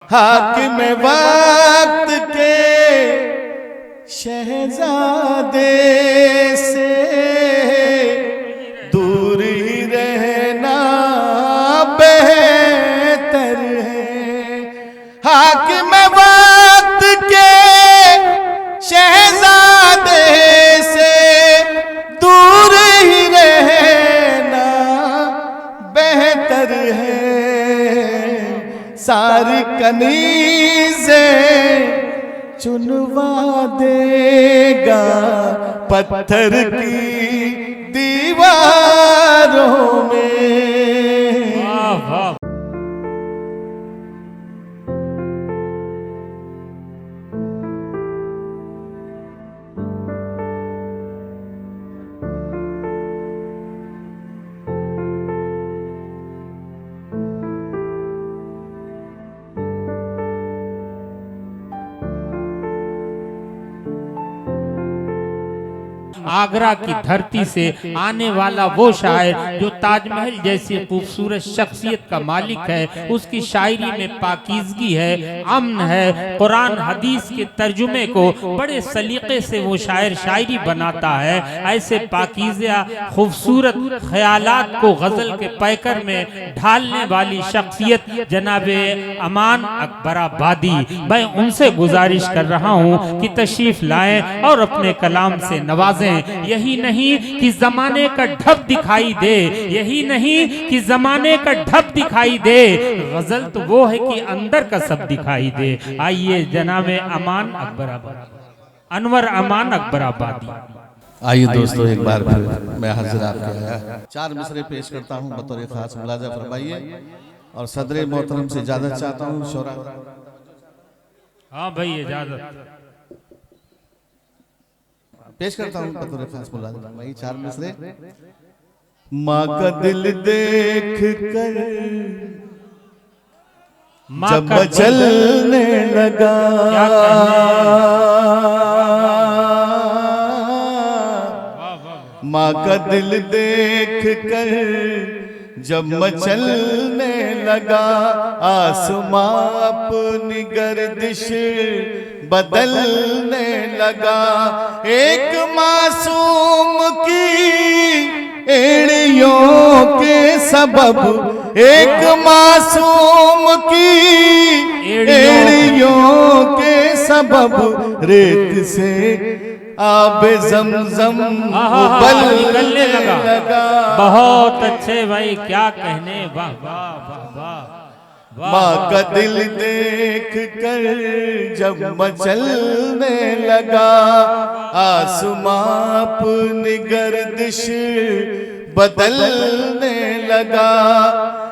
हाकिम वक्त के शहजादे से दूर ही रहना बेहतर है। हाकिम वक्त के शहजादे से दूर ही रहना बेहतर है। सारी कनीज़े चुनवा देगा पत्थर की दीवारों में। वाह वाह। आगरा की धरती से आने वाला वो शायर जो ताजमहल जैसी खूबसूरत शख्सियत का मालिक है, उसकी शायरी में पाकीज़गी है, अमन है। कुरान हदीस के तर्जुमे को बड़े सलीके से वो शायर शायरी बनाता है। ऐसे पाकीज़ा खूबसूरत ख्यालात को गज़ल के पैकर में ढालने वाली शख्सियत जनाबे अमान अकबराबादी, मैं उनसे गुजारिश कर रहा हूँ कि तशरीफ लाएं और अपने कलाम से नवाजें। यही नहीं कि जमाने का ढब दिखाई दे, यही नहीं कि जमाने का ढब दिखाई दे, गजल तो वो है कि अंदर का सब दिखाई दे। आइए जनाब अमान अकबराबादी, अनवर अमान अकबराबादी। आइए दोस्तों, एक बार फिर मैं हाजिर आपके आया। 4 मिसरे पेश करता हूँ, बतौर खास मुलाजा फरमाइए और सदर मोहतरम से इजाजत चाहता हूँ। शोरा। हाँ भाई, इजाजत पेश करता हूँ बतौर खास मुलाजा। वही 4 मिसरे। माँ का दिल देख कर जब चलने लगा, माँ का दिल देख कर जब मचलने लगा, आसमां अपनी गर्दिश बदलने लगा। एक मासूम की एड़ियों के सबब, एक मासूम की एड़ियों के सबब रेत से आबे ज़मज़म निकलने लगा। बहुत अच्छे भाई, क्या कहने। वाह वाह वाह वाह। माँ का दिल देख कर जब मचलने लगा, आसमां अपनी गर्दिश बदलने लगा।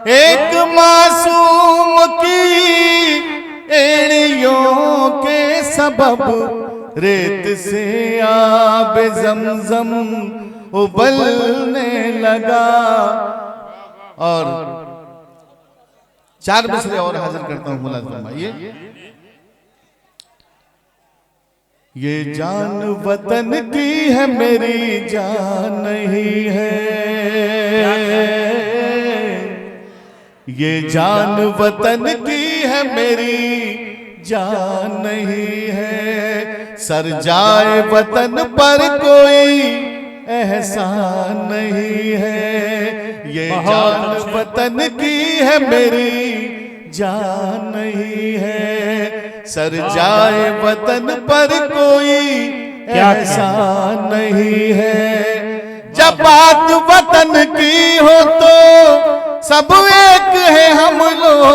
एक मासूम की एड़ियों के सबब रेत से आबे ज़मज़म उबलने लगा। और 4 मिसरे और हाजिर करता हूँ, मुलाज़ फरमाइए। ये जान वतन की है, मेरी जान नहीं है। ये जान वतन की है, मेरी जान नहीं है। सर जाए वतन पर कोई एहसान नहीं है। ये जान वतन की है, मेरी जान नहीं है। सर जाए वतन पर कोई एहसान नहीं है। जब बात वतन की हो तो सब एक है हम लोग,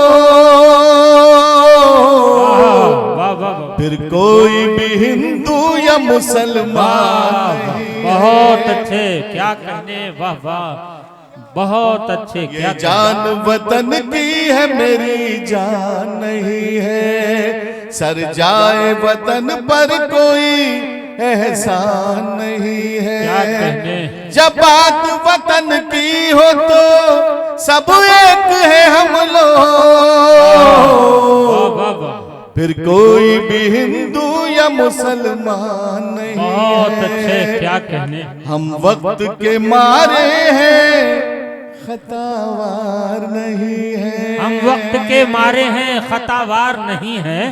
फिर कोई भी हिंदू या मुसलमान। बहुत अच्छे, क्या कहने। वाह वाह, बहुत अच्छे। क्या जान वतन की है, मेरी जान नहीं है। सर जाए वतन पर कोई एहसान नहीं है। क्या कहने। जब बात वतन की हो तो सब एक है हम लोग, फिर कोई भी हिंदू या मुसलमान नहीं। बहुत अच्छे, क्या कहने। हम वक्त के मारे हैं खतावार नहीं है। हम वक्त के मारे हैं खतावार नहीं हैं।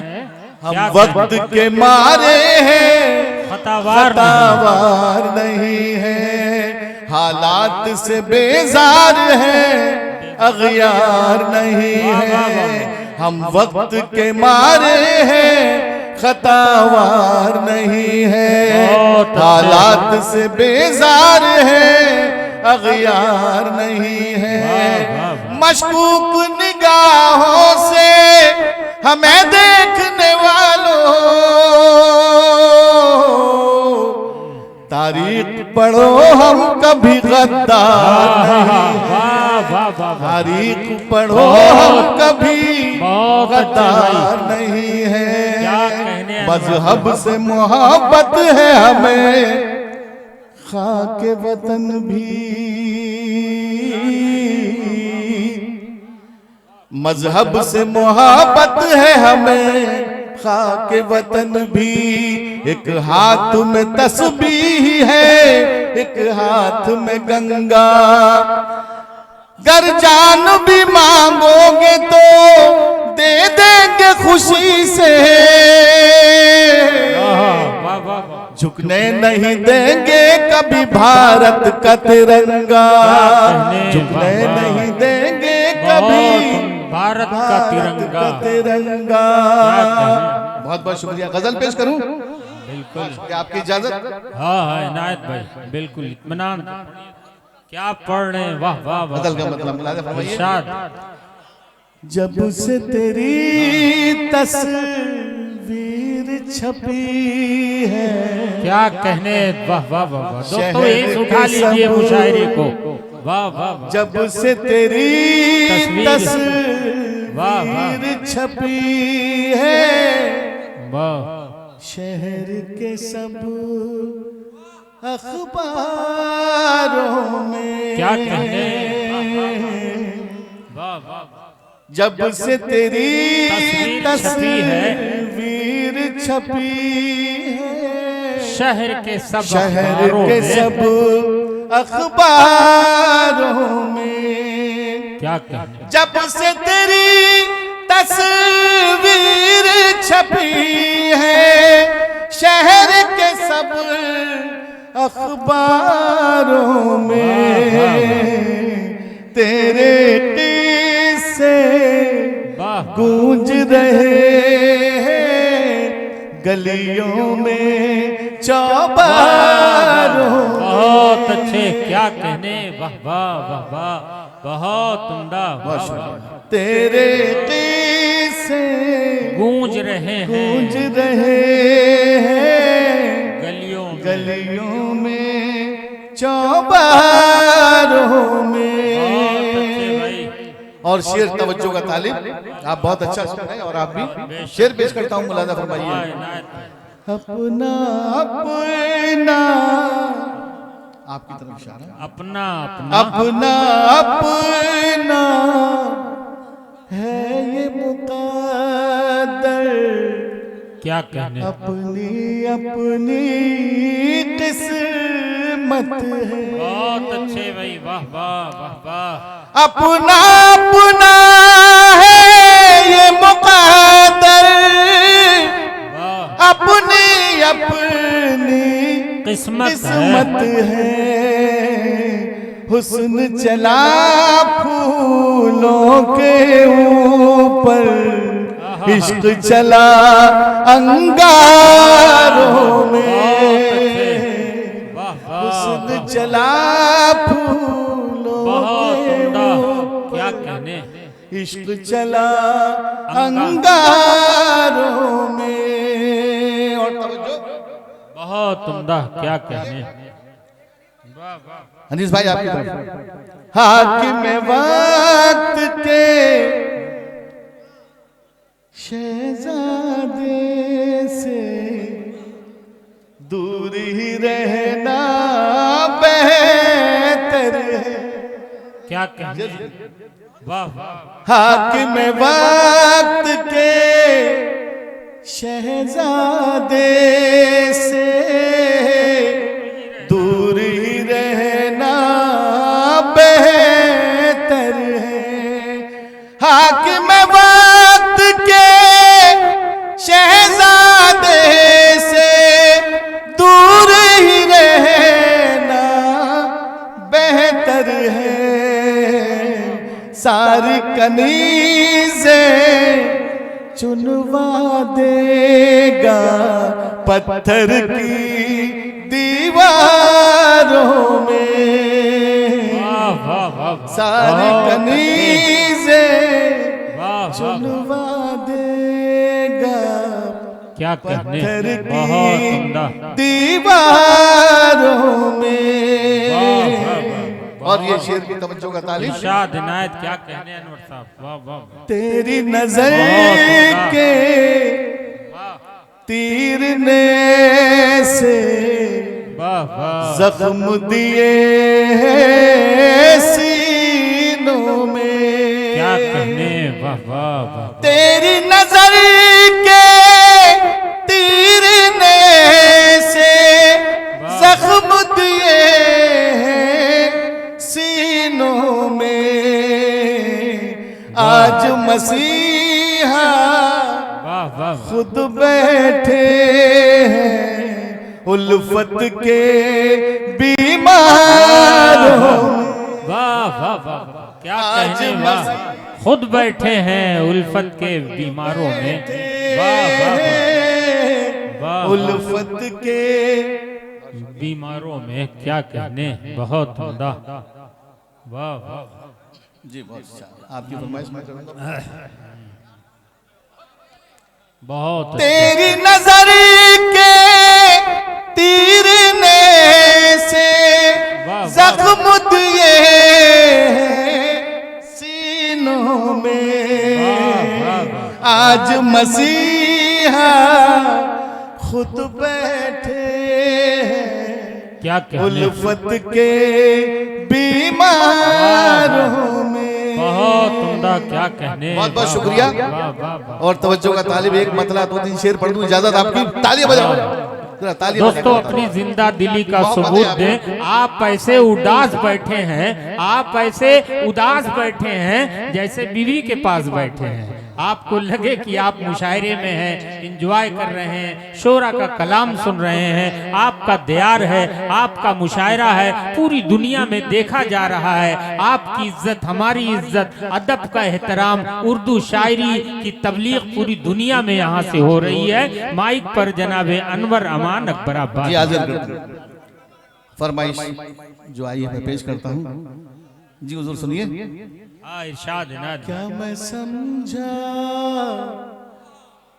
हम वक्त के मारे हैं खतावार नहीं है। हालात से बेजार है अगयार नहीं है। हम वक्त के मारे हैं खतावार नहीं है। हालात से बेजार है अगयार नहीं है। मशकूक निगाहों से हमें देखने वालों तारीख पढ़ो हम कभी गद्दार नहीं। तारीख पढ़ो हम कभी गद्दार नहीं है। मजहब से मोहब्बत है हमें खाके वतन भी। मजहब से मोहब्बत है हमें खाके वतन भी। एक हाथ में तस्बीह है एक हाथ में गंगा। गर जान भी मांगोगे तो दे देंगे खुशी से। झुकने नहीं देंगे कभी भारत का तिरंगा। झुकने नहीं देंगे कभी भारत का तिरंगा। बहुत बहुत शुक्रिया। गजल पेश करूं? बिल्कुल आपकी इजाजत? हाँ इनायत भाई बिल्कुल इत्मीनान। क्या पढ़ रहे हैं? वाह वाह वाह। गजल का मतलब इरशाद। जब से तेरी तस्वीर छपी है। क्या कहने? वाह वाह वाह। दोस्तों एक उठा लीजिए मुशायरे को। वाह वाह। जब से तेरी तस्वीर छपी है। वाह। शहर के सब अखबारों में। क्या कहने? वाह वाह। जब से तेरी तस्वीर छपी है। शहर के सब अखबारों में। क्या कहने? जब से तेरी तस्वीर छपी है शहर के सब अखबारों में। तेरे किस्से गूंज रहे हैं गलियों में चौबारों। बहुत अच्छे। क्या कहने? वाह वाह वाह वाह। बहुत उम्दा। तेरे किस्से गूंज रहे हैं गलियों में चौबारों में। और शेर तवज्जो का तालिब। आप बहुत अच्छा सुन रहे हैं और आप भी। शेर पेश करता हूँ, मुलाजा फरमाइए। अपना अपना आपकी तरफ इशारा। अपना अपना अपना है ये मुक़द्दर। क्या कहने? अपनी अपनी किस्मत है। बहुत अच्छे भाई। वाह वाह वाह वाह। अपना अपना है ये मुक़द्दर। अपनी अपनी किस्मत है। हुस्न चला फूलों के ऊपर। इश्क चला अंगारों में। हुस्न चला फूलों के ऊपर। क्या कहने? इश्क चला अंगारों में। और तवज्जो। बहुत उम्दा। क्या कहने? अनीस भाई आपकी तरफ। हाकिम वक्त के शहजादे से दूर ही रहना बेहतर है। क्या कहने? वाह वाह। हाकिम वक्त के शहजादे से दूर ही रहना बेहतर कनीज़े चुनवा देगा पत्थर की दीवारों में। वाह वाह वाह, सारी कनीज़े वाह चुनवा देगा क्या कहने, पत्थर बहुत की उम्दा। दीवारों में। वाह, वाह, वाह, और ये शेर की तवज्जो का तालीम। इरशाद इनायत, क्या कहने अनवर साहब, वाह वाह वाह। तेरी नजर बहुत के तीर ने से वाह वाह, जख्म दिए सीनों में। क्या कहने, वाह वाह वाह। तेरी नजर के तीर ने से जख्म दिए सीनों में। आज मसीहा वाह वाह, खुद बैठे हैं उल्फत के बीमारों। वाह वाह वाह, क्या आज कहने, वाह। खुद बैठे हैं उल्फत के बीमारों में। वाह वाह वाह, उल्फत के बीमारों में, क्या कहने, बहुत उम्दा। वाह वाह, जी बहुत अच्छा। आपकी फरमाइश मैं करूंगा। बहुत अच्छा। तेरी नजर के तीर ने से वाह, वाह। जख्म दिए सीनों में। वाह, वाह, वाह। आज मसीहा खुद बैठे हैं क्या कहने, उल्फत के बीमारों में। बहुत उम्दा, क्या कहने। बहुत बहुत वाह, शुक्रिया। वाह वाह वाह। और तवज्जो का तालिब, एक मतला 2-3 शेर पढ़ दूं, इजाजत आपकी। तालियां बजाओ जरा, तालियां दोस्तों, बजाओ। अपनी जिंदा दिली का मोहब्बत सबूत है दें। आप ऐसे उदास बैठे हैं, आप ऐसे उदास बैठे हैं जैसे बीवी के पास बैठे हैं। आपको लगे कि आप मुशायरे में हैं, एंजॉय कर रहे हैं, शोरा का कलाम सुन रहे हैं, आपका दियार है, आपका मुशायरा है, पूरी दुनिया में देखा जा रहा है। आपकी इज्जत, हमारी इज्जत, अदब का एहतराम, उर्दू शायरी की तबलीग पूरी दुनिया में यहाँ से हो रही है। माइक पर जनाबे अनवर अमान अकबर जी अब्बास। हाजिर फरमाइश जो आई है मैं पेश करता हूँ। जी हुजूर सुनिए। इरशाद इनायत। क्या मैं समझा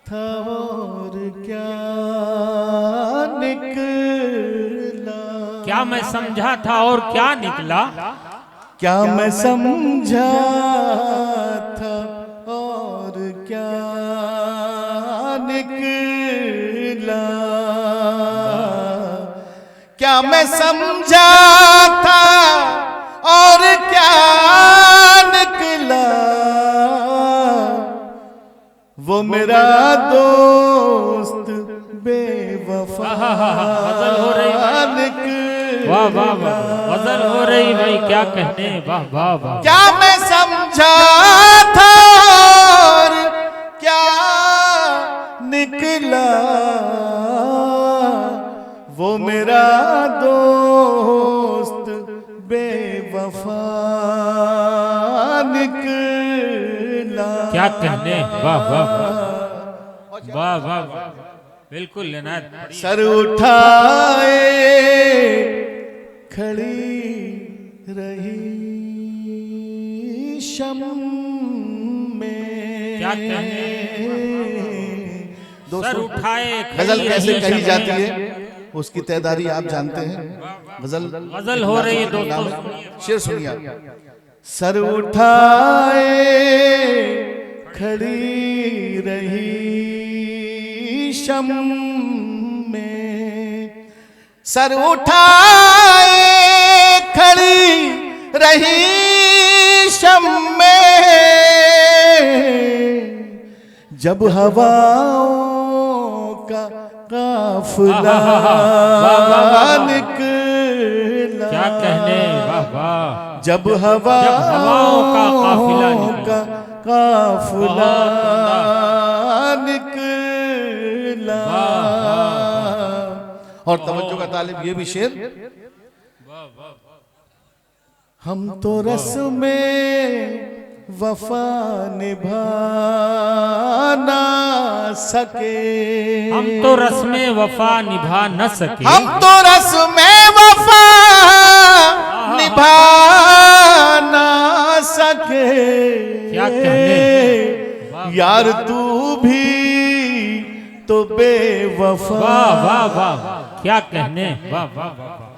था और क्या निकला। क्या मैं समझा था और क्या निकला। क्या मैं समझा था और क्या निकला। क्या मैं समझा था और क्या निकला। वो मेरा दोस्त बेवफा गजल हो रही, निकला। वाह वाह वाह, गजल हो रही भाई, क्या कहने, वाह वाह वाह। क्या मैं समझा था और क्या निकला। वो मेरा दोस्त बेवफा निकला। क्या कहने, वाह वाह वाह वाह वाह वाह, बिल्कुल इनायत। सर उठाए खड़ी रही शम में। क्या कहने, सर उठाए गजल खड़ी कैसे रही कही शम्मे। जाती है उसकी तैदारी आप जानते हैं। गजल गजल हो रही है दोस्तों, शेर सुनिए आप। सर उठाए खड़ी रही शम में। सर उठाए खड़ी रही शम में। जब हवाओं का काफिला निकला। क्या कहने, वाह वाह। जब हवाओं का काफिला निकला। का काफिला निकला। और तवज्जो का तालिब ये भी शेर। हम तो रस में वफा निभा ना सके। हम तो रस्में वफा निभा न सके। हम तो रस्में वफा निभा ना सके। क्या कहने, यार तू भी तो बेवफा। वाह वाह वाह, क्या कहने, वाह वाह वाह।